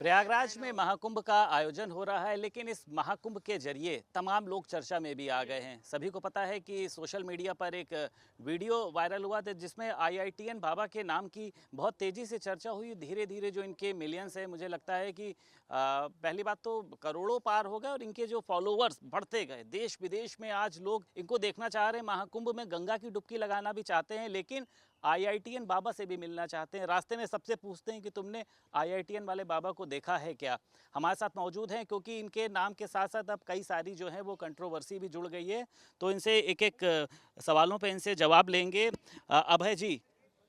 प्रयागराज में महाकुंभ का आयोजन हो रहा है, लेकिन इस महाकुंभ के जरिए तमाम लोग चर्चा में भी आ गए हैं। सभी को पता है कि सोशल मीडिया पर एक वीडियो वायरल हुआ था जिसमें आईआईटीएन बाबा के नाम की बहुत तेज़ी से चर्चा हुई। धीरे धीरे जो इनके मिलियंस है, मुझे लगता है कि पहली बात तो करोड़ों पार हो गए और इनके जो फॉलोवर्स बढ़ते गए। देश विदेश में आज लोग इनको देखना चाह रहे हैं। महाकुंभ में गंगा की डुबकी लगाना भी चाहते हैं, लेकिन आईआईटीएन बाबा से भी मिलना चाहते हैं। रास्ते में सबसे पूछते हैं कि तुमने आईआईटीएन वाले बाबा को देखा है क्या। हमारे साथ मौजूद हैं क्योंकि इनके नाम के साथ साथ अब कई सारी जो है वो कंट्रोवर्सी भी जुड़ गई है, तो इनसे एक एक सवालों पे इनसे जवाब लेंगे। अभय जी,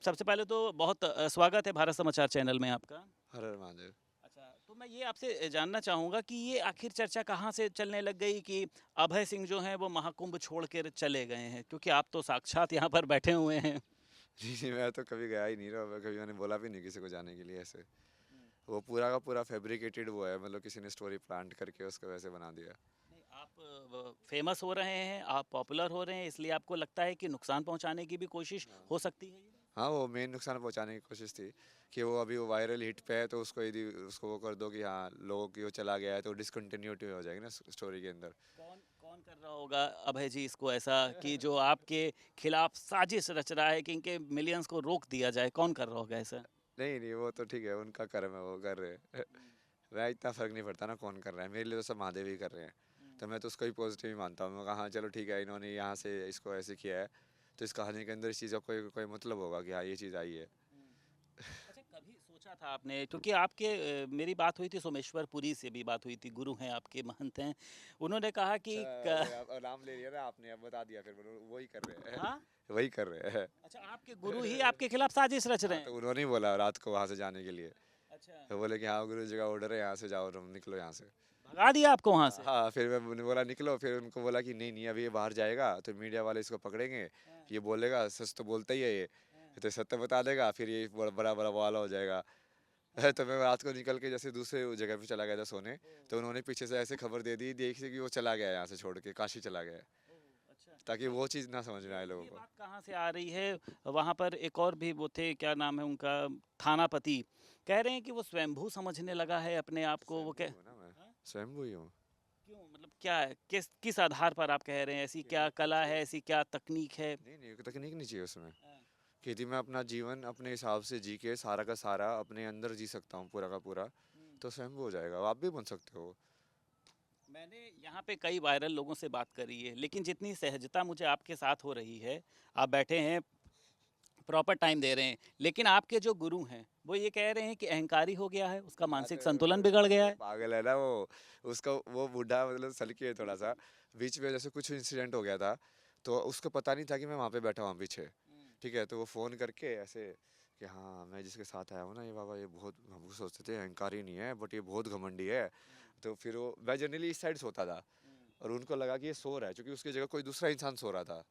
सबसे पहले तो बहुत स्वागत है भारत समाचार चैनल में आपका। हर हर महादेव। अच्छा, तो मैं ये आपसे जानना चाहूँगा कि ये आखिर चर्चा कहाँ से चलने लग गई कि अभय सिंह जो हैं वो महाकुंभ छोड़ कर चले गए हैं, क्योंकि आप तो साक्षात यहाँ पर बैठे हुए हैं। जी जी, मैं तो कभी गया ही नहीं रहा, कभी मैंने बोला भी नहीं किसी को जाने के लिए ऐसे। वो पूरा का पूरा फैब्रिकेटेड वो है, मतलब किसी ने स्टोरी प्लांट करके उसको वैसे बना दिया। नहीं, आप फेमस हो रहे हैं, आप पॉपुलर हो रहे हैं, इसलिए आपको लगता है कि नुकसान पहुंचाने की भी कोशिश हो सकती है ये? हाँ, वो मेन नुकसान पहुंचाने की कोशिश थी कि वो अभी वो वायरल हिट पे है, तो उसको यदि उसको वो कर दो कि हाँ लोगों की वो चला गया है, तो डिसकंटिन्यूटी हो जाएगी ना स्टोरी के अंदर। कौन कौन कर रहा होगा अभय जी इसको ऐसा कि जो आपके खिलाफ साजिश रच रहा है कि इनके मिलियंस को रोक दिया जाए? कौन कर रहा होगा ऐसा? नहीं नहीं, वो तो ठीक है, उनका कर्म है, वो कर रहे हैं। मैं इतना फर्क नहीं पड़ता ना कौन कर रहा है, मेरे लिए तो सब महादेव ही कर रहे हैं। तो मैं तो उसको ही पॉजिटिव ही मानता हूँ। मैं कहा हाँ चलो ठीक है, इन्होंने यहाँ से इसको ऐसे किया है, तो इस कहानी के अंदर इस चीज़ का कोई कोई मतलब होगा कि हाँ ये चीज़ आई है। अच्छा, कभी सोचा था आपने, क्योंकि आपके मेरी बात हुई थी सोमेश्वर पुरी से भी बात हुई थी, गुरु हैं आपके, महंत हैं, उन्होंने कहा कि अच्छा, अरे आप नाम ले लिया ना आपने, अब बता दिया, फिर वही कर रहे हैं। हाँ, वही कर रहे हैं। अच्छा, आपके गुरु ही आपके खिलाफ साजिश रच रहे हाँ, हैं? तो उन्होंने ही बोला रात को वहाँ से जाने के लिए। अच्छा, तो बोले कि हाँ गुरु जी का ऑर्डर है, यहाँ से जाओ, तुम निकलो यहाँ से। भगा दिया आपको वहां से? हाँ, फिर मैंने बोला निकलो, फिर उनको बोला कि नहीं नहीं, अभी ये बाहर जाएगा तो मीडिया वाले इसको पकड़ेंगे, हाँ, ये बोलेगा सच तो बोलता ही है ये, हाँ, तो सत्य बता देगा, फिर ये बड़ा बड़ा बवाल हो जाएगा। हाँ, तो मैं रात को निकल के जैसे दूसरे जगह पे चला गया था सोने, ओ, तो उन्होंने पीछे से ऐसे खबर दे दी, देखी कि वो चला गया है यहाँ से छोड़ के, काशी चला गया है, ओ, अच्छा। ताकि तो वो चीज़ ना समझ में आए लोगों ये को। बात कहाँ से आ रही है? वहां पर एक और भी वो थे, क्या नाम है उनका, थानापति, कह रहे हैं कि वो स्वयंभू समझने लगा है अपने आप को। वो स्वयंभू क्या, हूँ ना मैं, हाँ? स्वयंभू ही हूँ। क्यों, मतलब क्या है, किस किस आधार पर आप कह रहे हैं? ऐसी क्या कि कला है, ऐसी क्या तकनीक है? नहीं नहीं, तकनीक नहीं चाहिए उसमें। हाँ, कि यदि मैं अपना जीवन अपने हिसाब से जी के सारा का सारा अपने अंदर जी सकता हूँ पूरा का पूरा, हम्म। तो स्वयंभू हो जाएगा, आप भी बन सकते हो। मैंने यहाँ पे कई वायरल लोगों से बात करी है, लेकिन जितनी सहजता मुझे आपके साथ हो रही है, आप बैठे हैं, प्रॉपर टाइम दे रहे हैं, लेकिन आपके जो गुरु हैं वो ये कह रहे हैं कि अहंकारी हो गया है, उसका मानसिक अरे संतुलन बिगड़ गया वो है। पागल है ना वो, उसका वो बूढ़ा मतलब सलकी है थोड़ा सा। बीच में जैसे कुछ इंसिडेंट हो गया था, तो उसको पता नहीं था कि मैं वहाँ पे बैठा हुआ पीछे। ठीक है, तो वो फ़ोन करके ऐसे कि हाँ मैं जिसके साथ आया हूँ ना, ये बाबा ये बहुत, हम सोचते थे अहंकारी नहीं है बट ये बहुत घमंडी है। तो फिर वो, मैं जनरली इस साइड सोता था, और उनको लगा कि ये सो रहा है, क्योंकि उसकी जगह कोई दूसरा इंसान सो रहा था।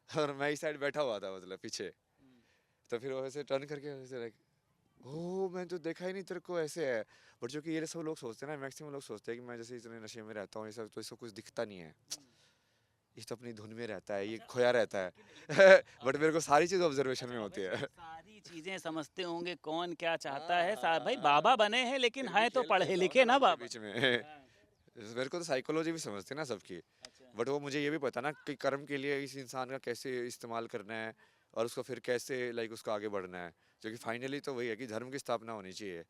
और मैं इस साइड बैठा हुआ था, मतलब पीछे। तो फिर वो ऐसे टर्न करके ऐसे लाइक, ओह मैंने तो देखा ही नहीं तेरे को ऐसे है। बट जो कि ये सब लोग सोचते हैं ना, मैक्सिमम लोग सोचते हैं कि मैं जैसे इतने नशे में रहता हूँ ये सब, तो इसको कुछ दिखता नहीं है, ये तो अपनी धुन में रहता है, ये अच्छा, खोया रहता लेकिन है। लेकिन बट मेरे को सारी चीज़ ऑब्जर्वेशन अच्छा में होती अभय जी है। सारी चीजें समझते होंगे, कौन क्या चाहता है, भाई हाँ, बाबा बने हैं लेकिन फिर भी हैं तो खेल पढ़े खेलता हूँ लिखे ना ना मैं उनके बाबा। बीच में। हाँ, मेरे को तो साइकोलॉजी भी समझती है ना सबकी। अच्छा, बट वो मुझे ये भी पता ना कि कर्म के लिए इस इंसान का कैसे इस्तेमाल करना है, और उसको फिर कैसे लाइक उसको आगे बढ़ना है। जो कि फाइनली तो वही है कि धर्म की स्थापना होनी चाहिए।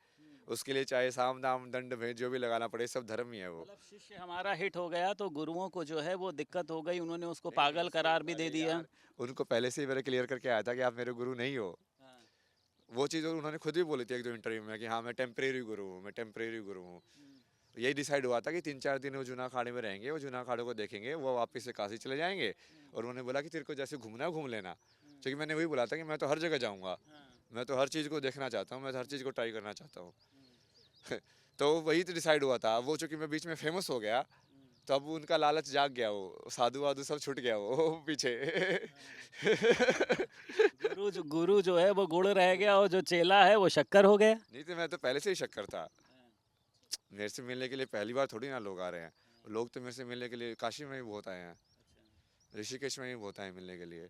उसके लिए चाहे साम दाम दंड भेद जो भी लगाना पड़े, सब धर्म ही है वो। मतलब शिष्य हमारा हिट हो गया तो गुरुओं को जो है वो दिक्कत हो गई, उन्होंने उसको नहीं नहीं, पागल उसको करार भी दे अरे दिया। यार, उनको पहले से ही मैंने क्लियर करके आया था कि आप मेरे गुरु नहीं हो। हाँ, वो चीज़ उन्होंने खुद भी बोली थी एक दो इंटरव्यू में कि हाँ मैं टेम्परेरी गुरु हूँ, मैं टेम्परेरी गुरु हूँ। यही डिसाइड हुआ था कि 3-4 दिन वो जूना अखाड़े में रहेंगे, वो जूना अखाड़े को देखेंगे, वो वापस से काशी चले जाएंगे। और उन्होंने बोला कि तेरे को जैसे घूमना है घूम लेना। क्योंकि मैंने वही बोला था कि मैं तो हर जगह जाऊँगा, हाँ, मैं तो हर चीज़ को देखना चाहता हूँ, मैं तो हर चीज़ को ट्राई करना चाहता हूँ। तो वही तो डिसाइड हुआ था। वो चूंकि मैं बीच में फेमस हो गया, तो अब उनका लालच जाग गया, वो साधु वाधु सब छूट गया वो पीछे। गुरु जो है वो गुड़ रह गया और जो चेला है वो शक्कर हो गया। नहीं तो मैं तो पहले से ही शक्कर था। मेरे से मिलने के लिए पहली बार थोड़ी ना लोग आ रहे हैं। लोग तो मेरे से मिलने के लिए काशी में भी बहुत आए हैं, ऋषिकेश में भी बहुत आए मिलने के लिए।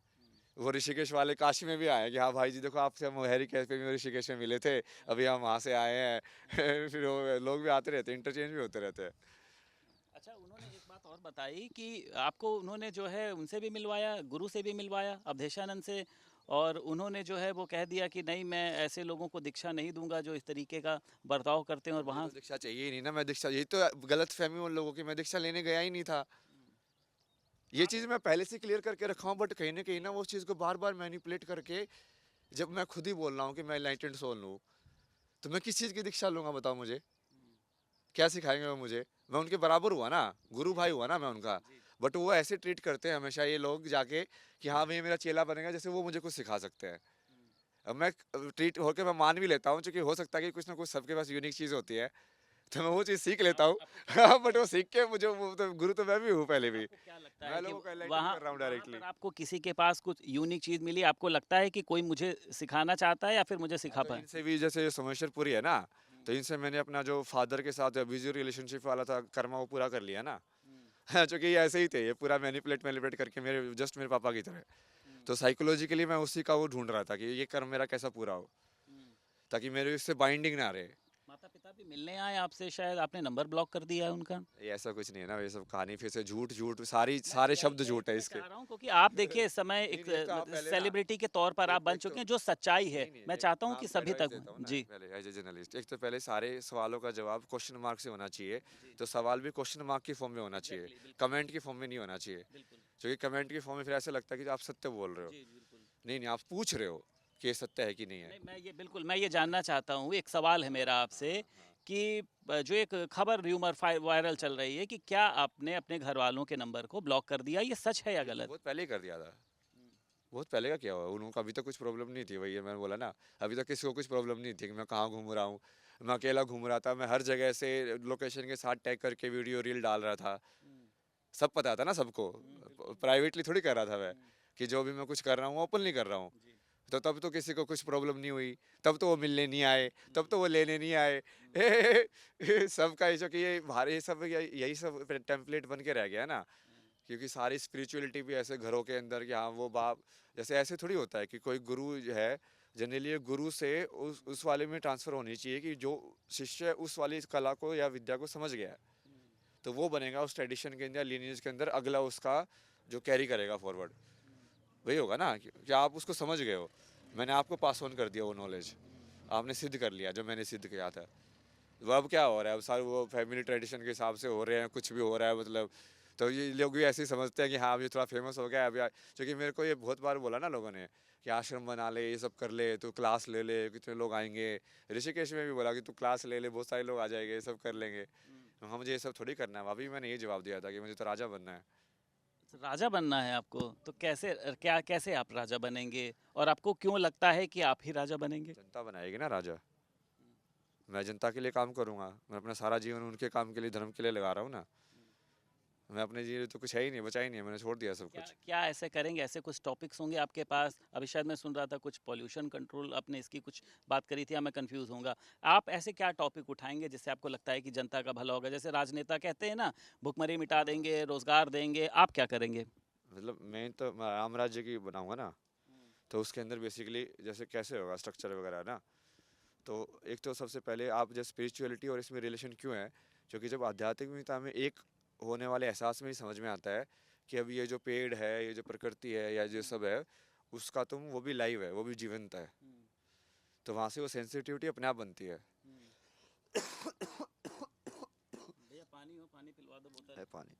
वो ऋषिकेश वाले काशी में भी आए हैं कि हाँ भाई जी देखो आपसे हम हैरी कैफे में ऋषिकेश में मिले थे, अभी हम वहाँ से आए हैं। फिर वो लोग भी आते रहते हैं, इंटरचेंज भी होते रहते हैं। अच्छा, उन्होंने एक बात और बताई कि आपको उन्होंने जो है उनसे भी मिलवाया, गुरु से भी मिलवाया, अवधेशानंद से, और उन्होंने जो है वो कह दिया कि नहीं, मैं ऐसे लोगों को दीक्षा नहीं दूंगा जो इस तरीके का बर्ताव करते हैं, और मुझे वहाँ तो दीक्षा चाहिए ही नहीं ना, मैं दीक्षा, यही तो गलत फहमी उन लोगों की, मैं दीक्षा लेने गया ही नहीं था। ये आप चीज़ मैं पहले से क्लियर करके रखा हूँ, बट कहीं ना कहीं ना वो उस चीज़ को बार बार मैनिपुलेट करके, जब मैं खुद ही बोल रहा हूँ कि मैं एनलाइटेंड सोल हूँ, तो मैं किस चीज़ की दीक्षा लूंगा बताओ मुझे? क्या सिखाएंगे वो मुझे? मैं उनके बराबर हुआ ना, गुरु भाई हुआ ना मैं उनका। जी, बट वो ऐसे ट्रीट करते हैं हमेशा ये लोग जाके कि हाँ भाई ये मेरा चेला बनेगा, जैसे वो मुझे कुछ सिखा सकते हैं। अब मैं ट्रीट होके मैं मान भी लेता हूँ, क्योंकि हो सकता है कि कुछ ना कुछ सबके पास यूनिक चीज़ होती है, तो मैं वो चीज़ सीख लेता हूँ। आपको क्या लगता बट है, वो सीख के मुझे, वो तो गुरु तो मैं भी हूँ पहले भी। आपको क्या लगता है मैं कि लोगों को एनलाइटन वहाँ कर रहा हूँ वहाँ डायरेक्टली। पर आपको किसी के पास कुछ यूनिक चीज़ मिली, आपको लगता है कि कोई मुझे सिखाना चाहता है या फिर मुझे हाँ, सिखा तो पाए? इनसे भी जैसे सोमेश्वरपुरी है ना, तो इनसे मैंने अपना जो फादर के साथ बिजी रिलेशनशिप वाला था कर्मा, वो पूरा कर लिया ना। क्योंकि ये ऐसे ही थे, ये पूरा मैनिपुलेट मैनिपुलेट करके मेरे जस्ट मेरे पापा की तरह। तो साइकोलॉजिकली मैं उसी का वो ढूंढ रहा था कि ये कर्म मेरा कैसा पूरा हो, ताकि मेरे इससे बाइंडिंग ना रहे। माता पिता भी मिलने आए आपसे, शायद आपने नंबर ब्लॉक कर दिया है उनका? ये ऐसा कुछ नहीं है ना, ये सब कहानी फिर से झूठ झूठ, सारी मैं सारे यही शब्द यही झूठ है मैं इसके। चाह रहा हूँ, क्योंकि आप देखिए इस समय नहीं एक नहीं, एक तो आप पहले ना, सेलिब्रिटी के तौर पर आप एक बन एक तो चुके हैं, जो सच्चाई है नहीं नहीं, मैं एक चाहता मैं हूँ कि आपको सभी एडवाइस तक। देता हूँ ना, जी पहले एज ए जर्नलिस्ट, एक तो पहले सारे सवालों का जवाब क्वेश्चन मार्क से होना चाहिए। जी, तो सवाल भी क्वेश्चन मार्क की फॉर्म में होना चाहिए, एग्जैक्टली, बिल्कुल कमेंट की फॉर्म में नहीं होना चाहिए। बिल्कुल। क्योंकि कमेंट की फॉर्म में फिर ऐसा लगता है कि आप सत्य बोल रहे हो। जी बिल्कुल। नहीं नहीं, आप पूछ रहे हो कि ये सत्य है कि नहीं है। नहीं, मैं ये बिल्कुल मैं ये जानना चाहता हूँ, एक सवाल है मेरा आपसे हाँ हाँ। कि जो एक खबर र्यूमर वायरल चल रही है कि क्या आपने अपने घर वालों के नंबर को ब्लॉक कर दिया, ये सच है या ये तो गलत? बहुत पहले ही कर दिया था। बहुत पहले का क्या हुआ, उनको अभी तक कुछ प्रॉब्लम नहीं थी, वही मैंने बोला ना। अभी तक किसी को कुछ प्रॉब्लम नहीं थी कि मैं कहाँ घूम रहा हूँ। मैं अकेला घूम रहा था, मैं हर जगह से लोकेशन के साथ टैग करके वीडियो रील डाल रहा था। सब पता था ना सबको, बिल्कुल। प्राइवेटली थोड़ी कर रहा था मैं, कि जो भी मैं कुछ कर रहा हूँ ओपनली कर रहा हूँ। जी। तो तब तो किसी को कुछ प्रॉब्लम नहीं हुई, तब तो वो मिलने नहीं आए, तब तो वो लेने नहीं आए। सबका ऐसा कि ये भारी सब यही सब टेम्पलेट बन के रह गया है ना। क्योंकि सारी स्पिरिचुअलिटी भी ऐसे घरों के अंदर कि हाँ वो बाप, जैसे ऐसे थोड़ी होता है कि कोई गुरु जो है, जनरली गुरु से उस वाले में ट्रांसफर होनी चाहिए कि जो शिष्य उस वाली कला को या विद्या को समझ गया है, तो वो बनेगा उस ट्रेडिशन के अंदर, लीनियज के अंदर अगला उसका जो कैरी करेगा फॉरवर्ड, वही होगा ना कि आप उसको समझ गए हो, मैंने आपको पास ऑन कर दिया वो नॉलेज, आपने सिद्ध कर लिया जो मैंने सिद्ध किया था। वो अब क्या हो रहा है, अब सारे वो फैमिली ट्रेडिशन के हिसाब से हो रहे हैं, कुछ भी हो रहा है मतलब। तो ये लोग भी ऐसे ही समझते हैं कि हाँ अभी थोड़ा फेमस हो गया है अभी क्योंकि मेरे को ये बहुत बार बोला ना लोगों ने कि आश्रम बना ले, ये सब कर ले, तू क्लास ले ले, कितने लोग आएंगे। ऋषिकेश में भी बोला कि तू क्लास ले ले, बहुत सारे लोग आ जाएंगे, ये सब कर लेंगे। हाँ मुझे ये सब थोड़ी करना है, अभी मैंने ये जवाब दिया था कि मुझे तो राजा बनना है। राजा बनना है आपको, तो कैसे, क्या कैसे आप राजा बनेंगे, और आपको क्यों लगता है कि आप ही राजा बनेंगे? जनता बनाएगी ना राजा, मैं जनता के लिए काम करूंगा, मैं अपना सारा जीवन उनके काम के लिए, धर्म के लिए लगा रहा हूँ ना। मैं अपने जीवन तो कुछ है ही नहीं, बचा ही नहीं है, मैंने छोड़ दिया सब क्या कुछ। क्या ऐसे करेंगे, ऐसे कुछ टॉपिक्स होंगे आपके पास? अभी शायद मैं सुन रहा था कुछ पॉल्यूशन कंट्रोल, आपने इसकी कुछ बात करी थी, या मैं कंफ्यूज होऊंगा? आप ऐसे क्या टॉपिक उठाएंगे जिससे आपको लगता है कि जनता का भला होगा? जैसे राजनेता कहते हैं ना, भुखमरी मिटा देंगे, रोजगार देंगे, आप क्या करेंगे? मतलब मैं राम राज्य की बनाऊंगा ना, तो उसके अंदर बेसिकली जैसे कैसे होगा स्ट्रक्चर वगैरह ना। तो एक तो सबसे पहले आप जैसे स्पिरिचुअलिटी और इसमें रिलेशन क्यों है, क्योंकि जब आध्यात्मिकता में एक होने वाले एहसास में ही समझ में आता है कि अब ये जो पेड़ है, ये जो प्रकृति है या जो सब है, उसका तुम वो भी लाइव है, वो भी जीवंत है। तो वहाँ से वो सेंसिटिविटी अपने आप बनती है। भैया पानी हो, पानी पिलवा दो बोतल। है पानी।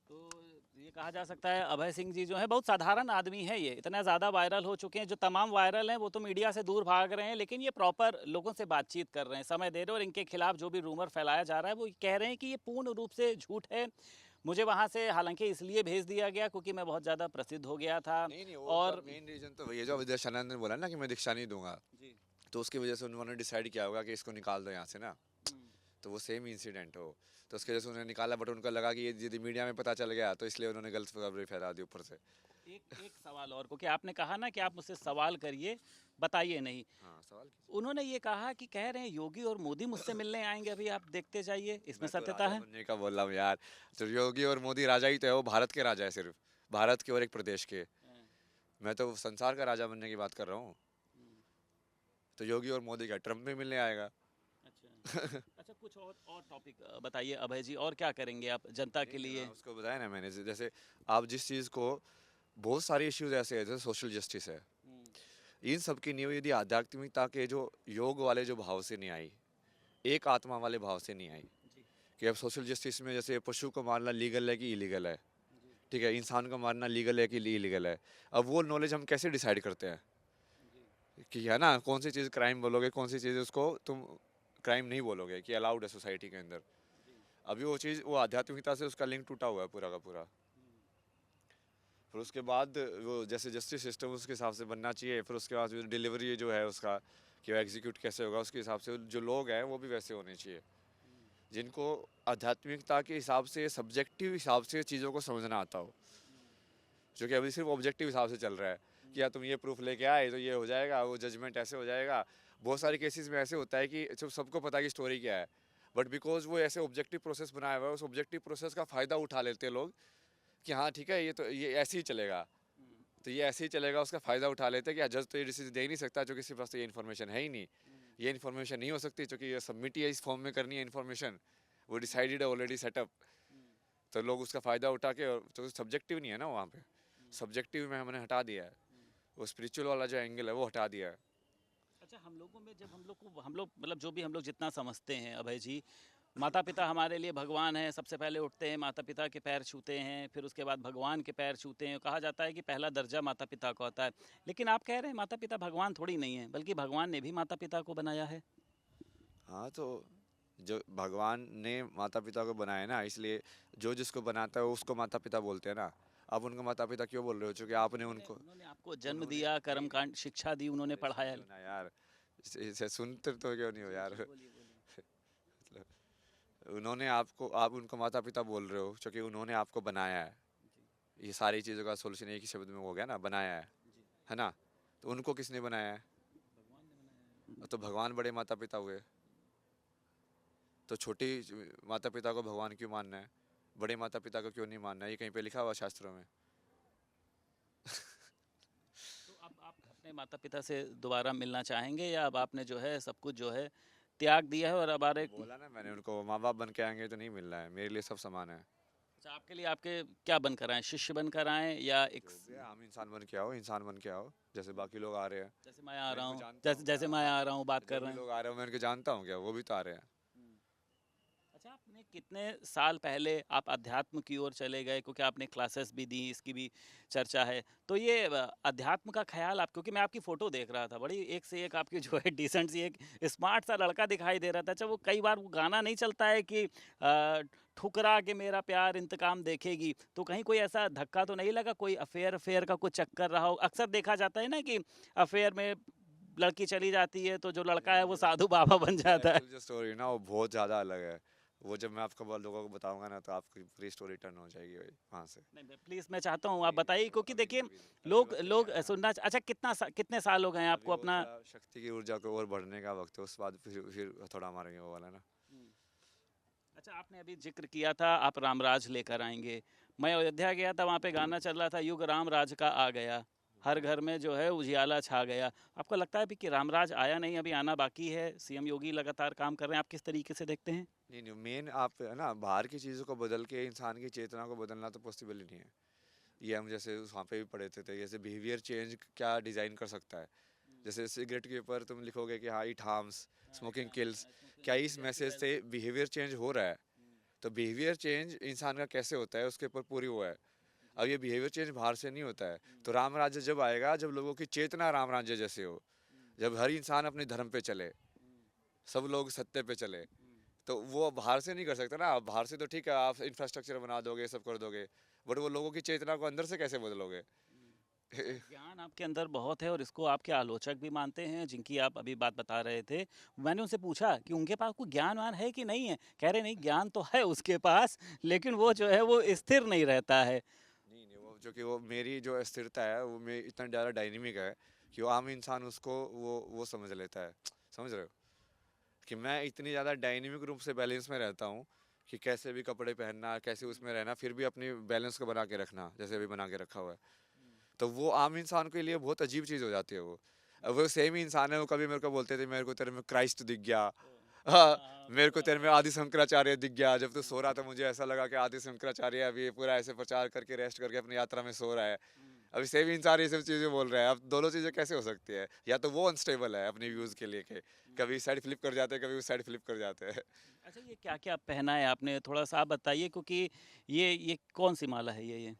तो ये कहा जा सकता है अभय सिंह जी जो है बहुत साधारण आदमी है, ये इतना ज़्यादा वायरल हो चुके हैं, जो तमाम वायरल हैं वो तो मीडिया से दूर भाग रहे हैं, लेकिन ये प्रॉपर लोगों से बातचीत कर रहे हैं, समय दे रहे हैं, और इनके खिलाफ जो भी रूमर फैलाया जा रहा है वो कह रहे हैं कि ये पूर्ण रूप से झूठ है। मुझे वहाँ से हालांकि इसलिए भेज दिया गया क्योंकि मैं बहुत ज़्यादा प्रसिद्ध हो गया था। नहीं नहीं, वो उनका और मेन रीजन तो वही है जो विद्याशानंद ने बोला ना कि मैं दीक्षा नहीं दूंगा। जी। तो उसकी वजह से उन्होंने डिसाइड किया होगा कि इसको निकाल दो यहाँ से ना। तो वो सेम इंसिडेंट हो, तो उसके वजह से उन्होंने निकाला, बट उनको लगा कि ये यदि मीडिया में पता चल गया तो इसलिए उन्होंने गलत खबरें फैला दी ऊपर से। एक एक सवाल और, क्योंकि आपने कहा ना कि आप मुझसे सवाल करिए, बताइए नहीं। हाँ सवाल उन्होंने ये कहा कि कह रहे हैं योगी और मोदी मुझसे मिलने आएंगे, अभी आप देखते जाइए, इसमें मैं तो सत्यता राजा है? बनने का बोल रहा हूँ यार। तो योगी और मोदी राजा ही तो है, वो भारत के राजा है सिर्फ, भारत के और एक प्रदेश के। मैं तो संसार का राजा बनने की बात कर रहा हूँ। तो योगी और मोदी का ट्रम्प भी मिलने आएगा। अच्छा अच्छा, कुछ और टॉपिक बताइए अभय जी, और क्या करेंगे आप जनता के नहीं, लिए? हाँ, उसको बताया ना मैंने, जैसे आप जिस चीज़ को, बहुत सारे इश्यूज ऐसे हैं जैसे सोशल जस्टिस है, हम्म, इन सब की नींव यदि आध्यात्मिकता के जो योग वाले जो भाव से नहीं आई, एक आत्मा वाले भाव से नहीं आई, जी कि अब सोशल जस्टिस में जैसे पशु को मारना लीगल है कि इलीगल है, जी ठीक है, इंसान को मारना लीगल है कि इलीगल है, अब वो नॉलेज हम कैसे डिसाइड करते हैं जी कि, है ना, कौन सी चीज़ क्राइम बोलोगे, कौन सी चीज़ उसको तुम क्राइम नहीं बोलोगे कि अलाउड है सोसाइटी के अंदर। जी अभी वो चीज़, वो आध्यात्मिकता से उसका लिंक टूटा हुआ है पूरा का पूरा। हम्म, फिर उसके बाद वो जैसे जस्टिस सिस्टम उसके हिसाब से बनना चाहिए, फिर उसके बाद डिलीवरी जो है उसका, कि वो एग्जीक्यूट कैसे होगा, उसके हिसाब से जो लोग हैं वो भी वैसे होने चाहिए, हम्म, जिनको आध्यात्मिकता के हिसाब से, सब्जेक्टिव हिसाब से चीज़ों को समझना आता हो। जो कि अभी सिर्फ ऑब्जेक्टिव हिसाब से चल रहा है कि यार तुम ये प्रूफ लेके आए तो ये हो जाएगा, वो जजमेंट ऐसे हो जाएगा। बहुत सारे केसेस में ऐसे होता है कि जब सबको पता है कि स्टोरी क्या है, बट बिकॉज वो ऐसे ऑब्जेक्टिव प्रोसेस बनाया हुआ है, उस ऑब्जेक्टिव प्रोसेस का फ़ायदा उठा लेते हैं लोग कि हाँ ठीक है, ये तो ये ऐसे ही चलेगा, हम्म, तो ये ऐसे ही चलेगा, उसका फ़ायदा उठा लेते हैं कि जज तो ये डिसीजन दे ही नहीं सकता, जो किसी पास तो ये इन्फॉर्मेशन है ही नहीं, हम्म, ये इन्फॉर्मेशन नहीं हो सकती क्योंकि ये सबमिट ही है इस फॉर्म में करनी है इन्फॉर्मेशन, वो डिसाइडेड है ऑलरेडी सेटअप। हम्म, तो लोग उसका फ़ायदा उठा के, तो सब्जेक्टिव नहीं है ना वहाँ पे, हम्म, सब्जेक्टिव में हमने हटा दिया है, हम्म। वो स्पिरिचुअल वाला जो एंगल है वो हटा दिया है। अच्छा, हम लोगों में जब हम लोग मतलब जो भी हम लोग जितना समझते हैं अभय जी, माता पिता हमारे लिए भगवान है। सबसे पहले उठते हैं माता पिता के पैर छूते हैं, फिर उसके बाद भगवान के पैर छूते हैं। कहा जाता है कि पहला दर्जा माता पिता का होता है। लेकिन आप कह रहे हैं माता पिता भगवान थोड़ी नहीं है, बल्कि भगवान ने भी माता पिता को बनाया है। हाँ, तो जो भगवान ने माता पिता को बनाया है ना, इसलिए जो जिसको बनाता है उसको माता पिता बोलते हैं ना। आप उनको माता पिता क्यों बोल रहे हो, क्योंकि आपने उन्होंने उनको, उन्होंने आपको जन्म उन्होंने, दिया, नहीं कर्म नहीं, कांड शिक्षा दी, उन्होंने अरे सुन पढ़ाया। लो ना यार, इसे सुनते तो क्यों नहीं हो जी जी, यार। बोलिए बोलिए। मतलब उन्होंने आपको, आप उनको माता पिता बोल रहे हो क्योंकि उन्होंने आपको बनाया है। जी ये सारी चीज़ों का सोल्यूशन एक ही शब्द में हो गया ना, बनाया जी, है ना। तो उनको किसने बनाया है? भगवान ने बनाया है। तो भगवान बड़े माता पिता हुए, तो छोटी माता पिता को भगवान क्यों मानना है, बड़े माता पिता को क्यों नहीं मानना है? ये कहीं पे लिखा हुआ शास्त्रों में? तो अब आप अपने माता पिता से दोबारा मिलना चाहेंगे, या अब आपने जो है सब कुछ जो है त्याग दिया है और अब आ वो रहे? बोला ना मैंने उनको, माँ बाप बन के आएंगे तो नहीं मिलना है, मेरे लिए सब समान है। अच्छा, आपके लिए आपके क्या बनकर आए, शिष्य बनकर आए या एक जो भी है, आम इंसान बन के आओ, इंसान बन के आओ, जैसे बाकी लोग आ रहे हैं। जैसे मैं आ मैं रहा इनको हूँ, जानता हूँ क्या? जैसे मैं आ रहा हूँ बात कर जो भी रहे हैं? लोग आ रहे हैं मैं इनको जानता हूँ क्या? वो भी तो आ रहे हैं। हम्म। अच्छा, आपने कितने साल पहले आप अध्यात्म की ओर चले गए, क्योंकि आपने क्लासेस भी दी, इसकी भी चर्चा है। तो ये अध्यात्म का ख्याल आप, क्योंकि मैं आपकी फ़ोटो देख रहा था, बड़ी एक से एक आपकी जो है डिसेंट सी एक स्मार्ट सा लड़का दिखाई दे रहा था। अच्छा, वो कई बार वो गाना नहीं चलता है कि ठुकरा के मेरा प्यार इंतकाम देखेगी, तो कहीं कोई ऐसा धक्का तो नहीं लगा, कोई अफेयर अफेयर का कुछ चक्कर रहा हो? अक्सर देखा जाता है ना कि अफेयर में लड़की चली जाती है तो जो लड़का है नहीं, वो साधु बाबा बन वो जाता है। एक्चुअल जो स्टोरी ना वो बहुत ज़्यादा अलग है। वो जब मैं आपको लोगों को बताऊंगा ना तो आपकी पूरी स्टोरी टर्न हो जाएगी भाई वहाँ से। नहीं, प्लीज मैं चाहता हूँ आप नहीं नहीं, बताइए, वो क्योंकि अभी नहीं, देखिए अभी नहीं, अभी लोग वक्त नहीं लोग आया ना। सुनना अच्छा, कितने साल हो गए हैं अभी आपको वो अपना? थोड़ा शक्ति की ऊर्जा को और बढ़ने का वक्त है, उस बाद फिर थोड़ा मारेंगे वो वाला ना। हम्म। अच्छा, आपने अभी जिक्र किया था आप रामराज लेकर आएंगे। मैं अयोध्या गया था, वहाँ पे गाना चल रहा था, युग रामराज का आ गया, हर घर में जो है उजियाला छा गया। आपको लगता है अभी कि रामराज आया नहीं, अभी आना बाकी है? सीएम योगी लगातार काम कर रहे हैं, आप किस तरीके से देखते हैं? नहीं नहीं, मेन आप है ना, बाहर की चीज़ों को बदल के इंसान की चेतना को बदलना तो पॉसिबल ही नहीं है। ये हम जैसे वहाँ पे भी पढ़े थे, जैसे बिहेवियर चेंज क्या डिज़ाइन कर सकता है। जैसे सिगरेट के ऊपर तुम लिखोगे कि हाँ इट हार्म्स, स्मोकिंग किल्स, क्या इस मैसेज से बिहेवियर चेंज हो रहा है? तो बिहेवियर चेंज इंसान का कैसे होता है उसके ऊपर पूरी वो है। अब ये बिहेवियर चेंज बाहर से नहीं होता है। तो राम राज्य जब आएगा जब लोगों की चेतना राम राज्य जैसे हो, जब हर इंसान अपने धर्म पे चले, सब लोग सत्य पे चले, तो वो बाहर से नहीं कर सकता ना। बाहर से तो ठीक है आप इंफ्रास्ट्रक्चर बना दोगे, सब कर दोगे, बट वो लोगों की चेतना को अंदर से कैसे बदलोगे? अच्छा, ज्ञान आपके अंदर बहुत है और इसको आपके आलोचक भी मानते हैं, जिनकी आप अभी बात बता रहे थे। मैंने उनसे पूछा कि उनके पास कोई ज्ञान वान है कि नहीं है, कह रहे नहीं, ज्ञान तो है उसके पास, लेकिन वो जो है वो स्थिर नहीं रहता है। नहीं नहीं, वो जो कि वो मेरी जो स्थिरता है वो मेरी इतना ज़्यादा डायनेमिक है कि वो आम इंसान उसको वो समझ लेता है। समझ रहे हो कि मैं इतनी ज़्यादा डायनेमिक रूप से बैलेंस में रहता हूँ कि कैसे भी कपड़े पहनना, कैसे उसमें रहना, फिर भी अपनी बैलेंस को बना के रखना, जैसे अभी बना के रखा हुआ है। तो वो आम इंसान के लिए बहुत अजीब चीज़ हो जाती है वो। अब वो सेम ही इंसान है, वो कभी मेरे को बोलते थे मेरे को तेरे में क्राइस्ट दिख गया, हाँ, हाँ, मेरे को बिल्कुल तेरे में हाँ। आदि शंकराचार्य दिख गया। जब तो सो रहा था मुझे ऐसा लगा कि आदि शंकराचार्य अभी ये पूरा ऐसे प्रचार करके रेस्ट करके अपनी यात्रा में सो रहा है। अभी सेम इंसान ये सब चीज़ें बोल रहा है, अब दोनों चीज़ें कैसे हो सकती है? या तो वो अनस्टेबल है अपने व्यूज़ के लिए के कभी इस साइड फ्लिप कर जाते हैं, कभी उस साइड फ्लिप कर जाते हैं। अच्छा, ये क्या-क्या पहना है आपने? थोड़ा-सा आप बताइए, क्योंकि ये कौन-सी माला है ये?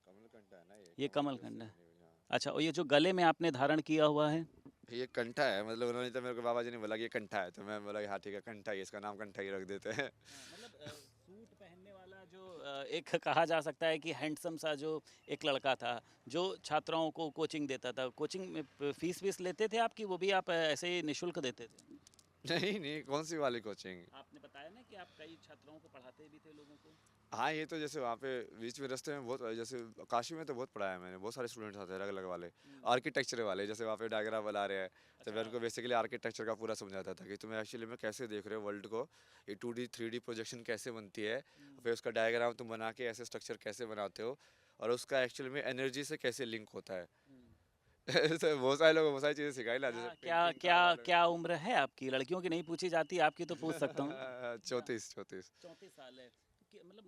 कमलकंठ है ना, ये ये कमल के कमलकंद उससे है। बनी हुई, हाँ। अच्छा, और ये जो गले में आपने धारण किया हुआ है? ये कंठा है, मतलब उन्होंने तो मेरे को बाबा जी ने बोला कि ये कंठा है, तो मैं बोला कि हाँ ठीक है कंठा ही है, इसका नाम कंठा ही रख देते हैं। हाँ, मतलब सूट पहनने वाला जो एक कहा जा सकता है कि हैंडसम सा जो एक लड़का था, जो छात्राओं को कोचिंग देता था। कोचिंग में फीस वीस लेते थे आपकी, वो भी आप ऐसे ही निःशुल्क देते थे? नहीं नहीं, कौन सी वाली कोचिंग? आपने बताया ना कि आप कई छात्राओं को पढ़ाते भी थे, लोगों को। हाँ, ये तो जैसे वहाँ पे बीच में रास्ते में बहुत, जैसे काशी में तो बहुत पढ़ाया है मैंने, बहुत सारे स्टूडेंट्स आते हैं अलग अलग वाले, आर्किटेक्चर वाले, जैसे वहाँ पे डायग्राम बना रहे हैं, तो मैं अच्छा। उनको बेसिकली आर्किटेक्चर का पूरा समझाता था कि तुम्हें एक्चुअली में कैसे देख रहे हो वर्ल्ड को, ये 2D 3D प्रोजेक्शन कैसे बनती है, फिर उसका डायग्राम तुम बना के ऐसे स्ट्रक्चर कैसे बनाते हो, और उसका एक्चुअली में एनर्जी से कैसे लिंक होता है। तो बहुत सारे लोग बहुत सारी चीज़ें सिखाई ना, जैसे क्या क्या पेंटिंग का क्या वाला। क्या उम्र है आपकी? लड़कियों की नहीं पूछी जाती, आपकी तो पूछ सकता हूँ ना। अच्छा, 34 34। 34 साल है। मतलब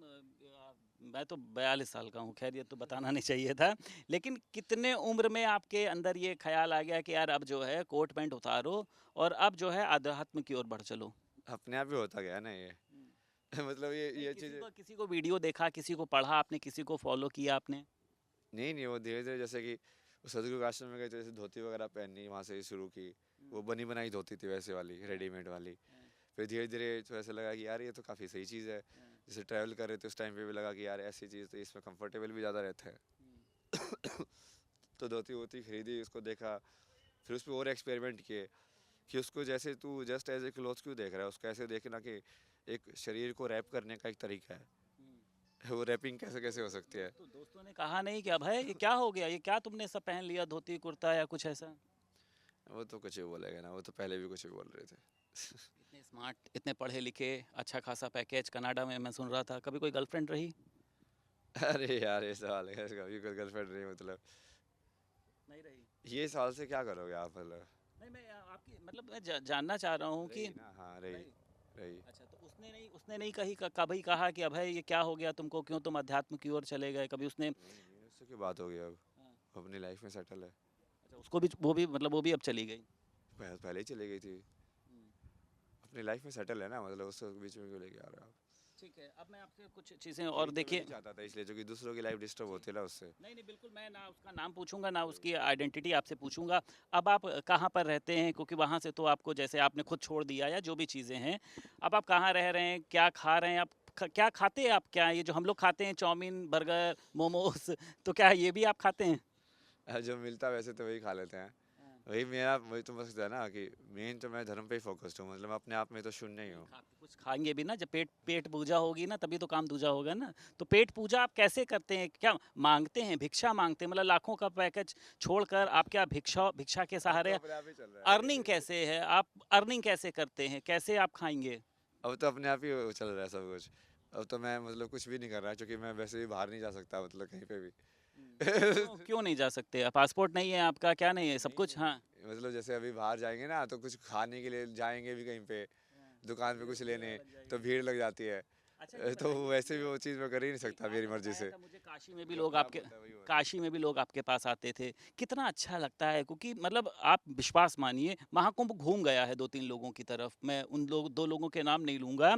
मैं तो 42 साल का हूँ, खैर ये तो बताना नहीं चाहिए था। लेकिन कितने उम्र में आपके अंदर ये ख्याल आ गया कि यार अब जो है कोट पैंट उतारो और अब जो है आध्यात्म की ओर बढ़ चलो? अपने आप ही होता गया ना ये। हम्म। मतलब नहीं, ये चीज़ें। किसी को वीडियो देखा, किसी को पढ़ा आपने, किसी को फॉलो किया आपने? नहीं नहीं, वो धीरे धीरे जैसे कि सदगुरु आश्रम में गए तो जैसे धोती वगैरह पहननी वहाँ से ही शुरू की। वो बनी बनाई धोती थी वैसे वाली, रेडीमेड वाली। फिर धीरे धीरे तो ऐसे लगा कि यार ये तो काफ़ी सही चीज़ है। जैसे ट्रैवल कर रहे थे उस टाइम पे भी लगा कि यार ऐसी चीज़ तो इसमें कंफर्टेबल भी ज़्यादा रहता है। तो धोती वोती खरीदी, उसको देखा, फिर उस पर और एक्सपेरिमेंट किए कि उसको जैसे तू जस्ट एज ए क्लॉथ क्यों देख रहा है, उसको ऐसे देखना कि एक शरीर को रैप करने का एक तरीका है। वो रैपिंग कैसे कैसे हो सकती है। दोस्तों ने कहा नहीं कि अब है ये क्या हो गया, ये क्या तुमने सब पहन लिया, धोती कुर्ता या कुछ ऐसा? वो तो कुछ ही बोलेगा ना, वो तो पहले भी कुछ ही बोल रहे थे। इतने स्मार्ट, इतने पढ़े लिखे, अच्छा खासा पैकेज कनाडा में मैं सुन रहा था, कभी कोई गर्लफ्रेंड रही? अरे यार ये सवाल है, कभी कोई गर्लफ्रेंड नहीं, मतलब नहीं रही। ये साल से क्या करोगे आप, मतलब। नहीं, मैं आपकी मतलब मैं जानना चाह रहा हूँ कि रही ना, हाँ रही। रही। रही। अच्छा, तो उसने नहीं कही, कभी कहा कि अब है ये क्या हो गया तुमको, क्यों तुम अध्यात्म की ओर चले गए, कभी उसने? नहीं नहीं, उससे की बात हो गई अब। हाँ। अपनी लाइफ में सेटल है। अच्छा, उसको भी, वो भी अब चली गई? पहले ही चली गई थी। हम्म। अपनी लाइफ में सेटल है ना, मतलब उससे बीच में क्यों लेके आ रहे हो आप। ठीक है, अब मैं आपसे कुछ चीज़ें और यही तो मैं देखिए। नहीं चाहता था, इसलिए, क्योंकि दूसरों की लाइफ डिस्टर्ब जी। होती है ना उससे। नहीं, नहीं, बिल्कुल, मैं ना उसका नाम पूछूँगा, ना उसकी आइडेंटिटी आपसे पूछूँगा। अब आप कहाँ पर रहते हैं? क्योंकि वहाँ से तो आपको, जैसे आपने खुद छोड़ दिया या जो भी चीज़ें हैं, अब आप कहाँ रह रहे हैं? क्या खा रहे हैं आप? क्या खाते हैं आप? क्या ये जो हम लोग खाते हैं चाउमीन, बर्गर, मोमोज़, तो क्या ये भी आप खाते हैं? जो मिलता वैसे तो वही खा लेते हैं। हाँ। वही तो मकसद है ना कि मेन तो मैं धर्म पे ही फोकस्ड हूँ, मतलब मैं अपने आप में तो शून्य ही नहीं, हूँ। कुछ खाएँगे भी ना, जब पेट पेट पूजा होगी ना, तभी तो काम दूजा होगा ना। तो पेट पूजा आप कैसे करते हैं? क्या माँगते हैं, भिक्षा माँगते हैं? मतलब लाखों का पैकेज छोड़कर आप क्या भिक्षा भिक्षा के अब तो सहारे अपने आप ही चल रहा अर्निंग है। कैसे है? आप अर्निंग कैसे करते हैं? कैसे आप खाएँगे? अब तो अपने आप ही चल रहा है सब कुछ। अब तो मैं मतलब कुछ भी नहीं कर रहा, क्योंकि मैं वैसे भी बाहर नहीं जा सकता, मतलब कहीं पे भी। क्यों क्यों नहीं जा सकते? पासपोर्ट नहीं है आपका, क्या नहीं है? सब नहीं कुछ? नहीं, हाँ। मतलब जैसे अभी बाहर जाएंगे ना तो कुछ खाने के लिए जाएंगे भी कहीं पे, दुकान पे भीड़ कुछ भीड़ लेने, लग तो जाएगी। भीड़ लग जाती है। अच्छा, ये तो बताइए, वैसे भी वो चीज़ मैं कर ही नहीं एक सकता मेरी आपने मर्जी बताया से। था मुझे, काशी में भी जो लोग अपने आप आपके, होता है वही हो रहा है। काशी में भी लोग आपके पास आते थे। कितना अच्छा लगता है, क्योंकि मतलब आप विश्वास मानिए, महाकुंभ घूम गया है 2-3 लोगों की तरफ, मैं उन लोग 2 लोगों के नाम नहीं लूँगा,